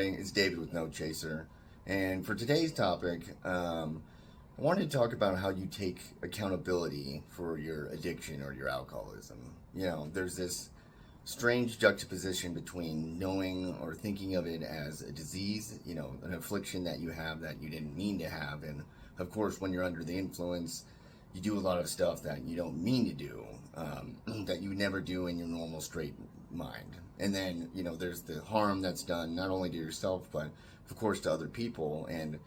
everybody. It's David with No Chaser. And for today's topic, I wanted to talk about how you take accountability for your addiction or your alcoholism. There's this strange juxtaposition between knowing or thinking of it as a disease, an affliction that you have that you didn't mean to have. And of course, when you're under the influence, you do a lot of stuff that you don't mean to do, that you never do in your normal straight mind. And then, there's the harm that's done not only to yourself, but of course to other people. And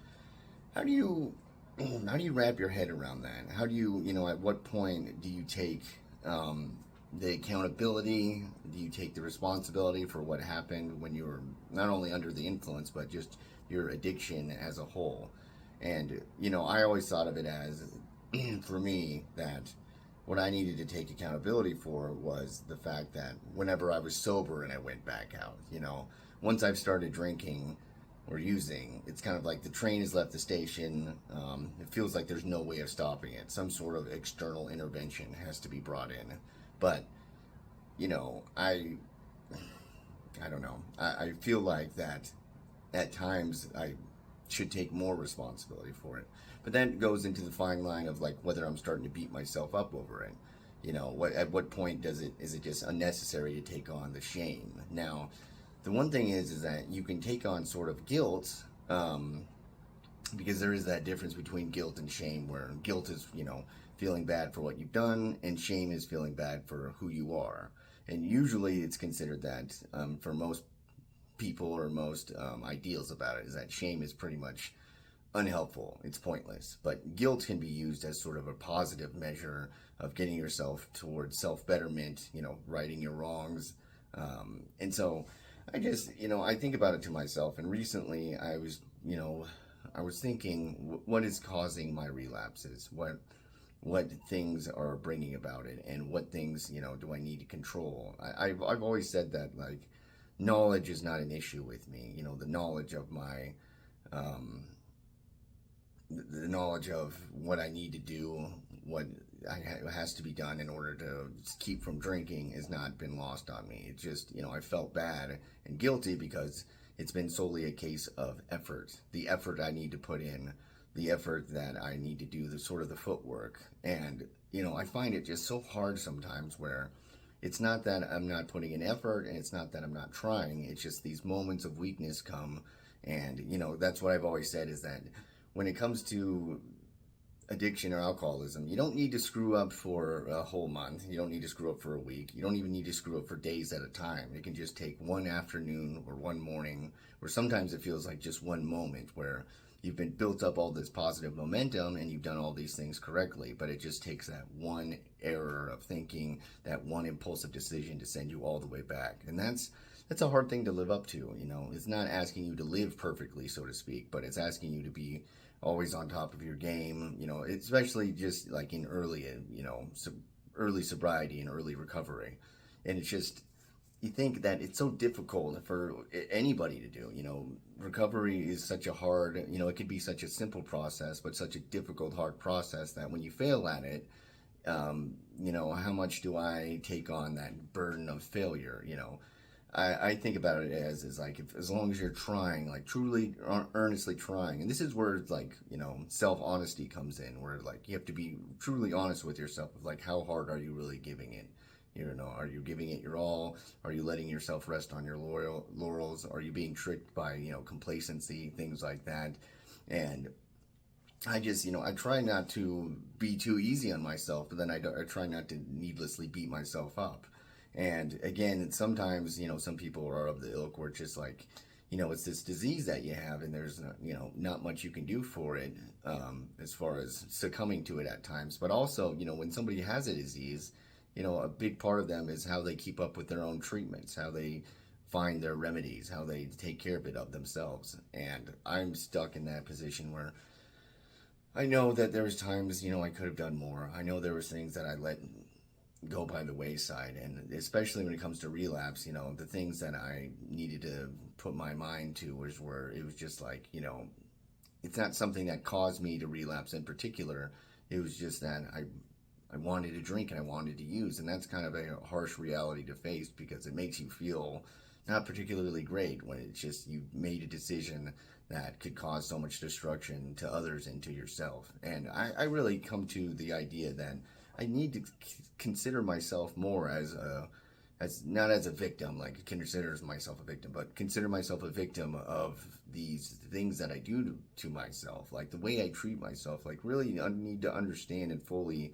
how do you, how do you wrap your head around that? How do you, at what point do you take the accountability? Do you take the responsibility for what happened when you were not only under the influence, but just your addiction as a whole? And, I always thought of it as, for me, that what I needed to take accountability for was the fact that whenever I was sober and I went back out, once I've started drinking or using, it's kind of like the train has left the station. It feels like there's no way of stopping it. Some sort of external intervention has to be brought in. But, I don't know. I feel like that at times I should take more responsibility for it. But that goes into the fine line of like whether I'm starting to beat myself up over it. At what point is it just unnecessary to take on the shame? Now, the one thing is that you can take on sort of guilt, because there is that difference between guilt and shame, where guilt is, feeling bad for what you've done, and shame is feeling bad for who you are. And usually it's considered that for most people or most ideals about it is that shame is pretty much unhelpful. It's pointless. But guilt can be used as sort of a positive measure of getting yourself towards self-betterment, righting your wrongs. And so I just, I think about it to myself. And recently I was thinking, what is causing my relapses? What things are bringing about it? And what things, do I need to control? I've always said that, like, knowledge is not an issue with me. The knowledge of my, the knowledge of what I need to do, what has to be done in order to keep from drinking has not been lost on me. It's just, I felt bad and guilty because it's been solely a case of effort. The effort I need to put in, the effort that I need to do, the sort of the footwork. And, I find it just so hard sometimes where it's not that I'm not putting in effort and it's not that I'm not trying. It's just these moments of weakness come. And, that's what I've always said is that when it comes to addiction or alcoholism, you don't need to screw up for a whole month. You don't need to screw up for a week. You don't even need to screw up for days at a time. It can just take one afternoon or one morning, or sometimes it feels like just one moment where you've been built up all this positive momentum and you've done all these things correctly, but it just takes that one error of thinking, that one impulsive decision to send you all the way back. And that's a hard thing to live up to. It's not asking you to live perfectly, so to speak, but it's asking you to be always on top of your game, especially just like in early, early sobriety and early recovery. And it's just, you think that it's so difficult for anybody to do. Recovery is such a hard, it could be such a simple process, but such a difficult, hard process that when you fail at it, how much do I take on that burden of failure? I think about it as like, as long as you're trying, like truly earnestly trying, and this is where like, self-honesty comes in, where like you have to be truly honest with yourself of like, how hard are you really giving it? Are you giving it your all? Are you letting yourself rest on your laurels? Are you being tricked by, complacency, things like that? And I just, I try not to be too easy on myself, but then I try not to needlessly beat myself up. And again, sometimes, some people are of the ilk where it's just like, it's this disease that you have and there's, not much you can do for it, as far as succumbing to it at times. But also, when somebody has a disease, a big part of them is how they keep up with their own treatments, how they find their remedies, how they take care of themselves. And I'm stuck in that position where I know that there was times, I could have done more. I know there was things that I let go by the wayside, and especially when it comes to relapse, the things that I needed to put my mind to was where it was just like, it's not something that caused me to relapse in particular. It was just that I wanted to drink and I wanted to use, and that's kind of a harsh reality to face because it makes you feel not particularly great when it's just you made a decision that could cause so much destruction to others and to yourself. And I really come to the idea that I need to consider myself more as not as a victim, like consider myself a victim, but consider myself a victim of these things that I do to myself, like the way I treat myself. Like really, I need to understand and fully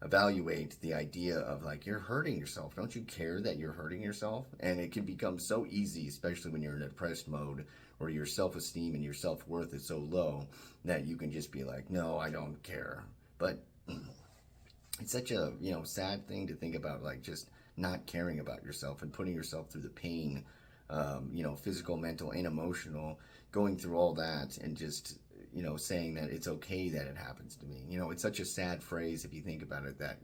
evaluate the idea of like you're hurting yourself. Don't you care that you're hurting yourself? And it can become so easy, especially when you're in a depressed mode or your self-esteem and your self-worth is so low that you can just be like, no, I don't care. But it's such a sad thing to think about, like just not caring about yourself and putting yourself through the pain, physical, mental, and emotional, going through all that and just saying that it's okay that it happens to me. It's such a sad phrase if you think about it, that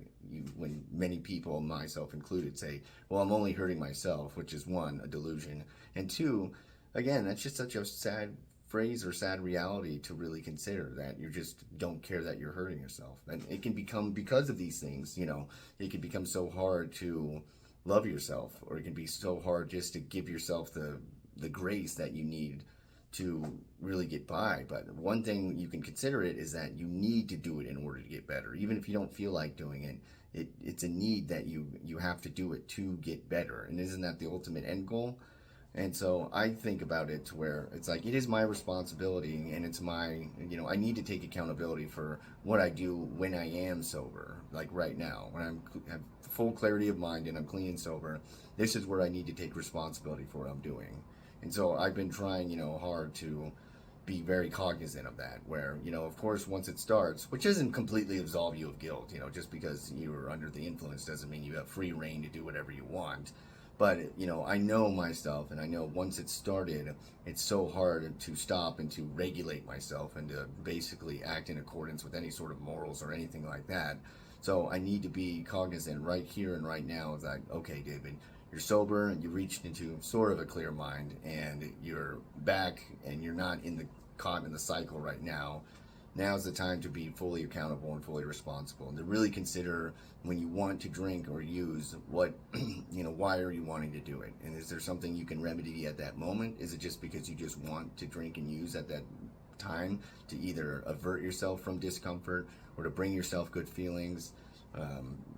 when many people, myself included, say, well, I'm only hurting myself, which is one, a delusion, and two, again, that's just such a sad phrase or sad reality to really consider, that you just don't care that you're hurting yourself. And it can become, because of these things, it can become so hard to love yourself, or it can be so hard just to give yourself the grace that you need to really get by. But one thing you can consider it is that you need to do it in order to get better. Even if you don't feel like doing it, it's a need that you have to do it to get better. And isn't that the ultimate end goal? And so I think about it to where it's like, it is my responsibility, and it's my, I need to take accountability for what I do when I am sober. Like right now, when have full clarity of mind and I'm clean and sober, this is where I need to take responsibility for what I'm doing. And so I've been trying, hard to be very cognizant of that, where, of course, once it starts, which doesn't completely absolve you of guilt, just because you're under the influence doesn't mean you have free reign to do whatever you want. But, I know myself, and I know once it started, it's so hard to stop and to regulate myself and to basically act in accordance with any sort of morals or anything like that. So I need to be cognizant right here and right now of that, okay, David, you're sober and you reached into sort of a clear mind and you're back and you're not caught in the cycle right now. Now's the time to be fully accountable and fully responsible, and to really consider when you want to drink or use what, why are you wanting to do it? And is there something you can remedy at that moment? Is it just because you just want to drink and use at that time to either avert yourself from discomfort or to bring yourself good feelings,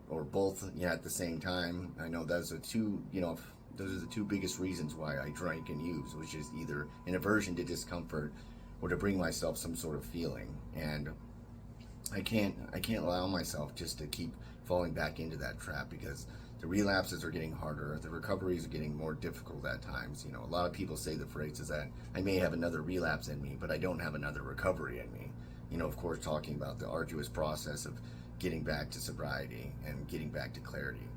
or both at the same time? I know those are the two biggest reasons why I drink and use, which is either an aversion to discomfort or to bring myself some sort of feeling. And I can't allow myself just to keep falling back into that trap, because the relapses are getting harder, the recoveries are getting more difficult at times. A lot of people say the phrase is that I may have another relapse in me, but I don't have another recovery in me. Of course, talking about the arduous process of getting back to sobriety and getting back to clarity,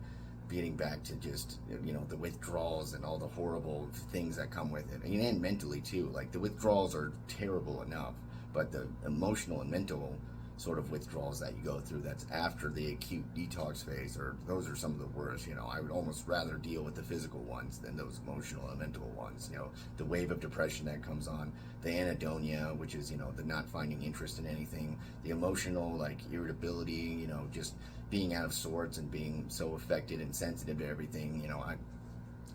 getting back to just, the withdrawals and all the horrible things that come with it. And mentally too, like the withdrawals are terrible enough, but the emotional and mental sort of withdrawals that you go through, that's after the acute detox phase, or those are some of the worst. I would almost rather deal with the physical ones than those emotional and mental ones. The wave of depression that comes on, the anhedonia, which is, the not finding interest in anything, the emotional, like irritability, just being out of sorts and being so affected and sensitive to everything.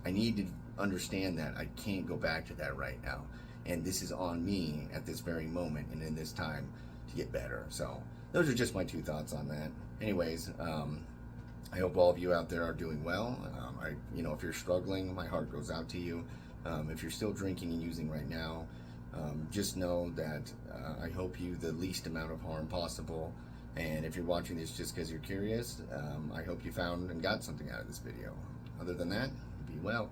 I need to understand that I can't go back to that right now. And this is on me at this very moment and in this time to get better. So those are just my two thoughts on that. Anyways, I hope all of you out there are doing well. If you're struggling, my heart goes out to you. If you're still drinking and using right now, just know that I hope you the least amount of harm possible. And if you're watching this just because you're curious, I hope you found and got something out of this video. Other than that, be well.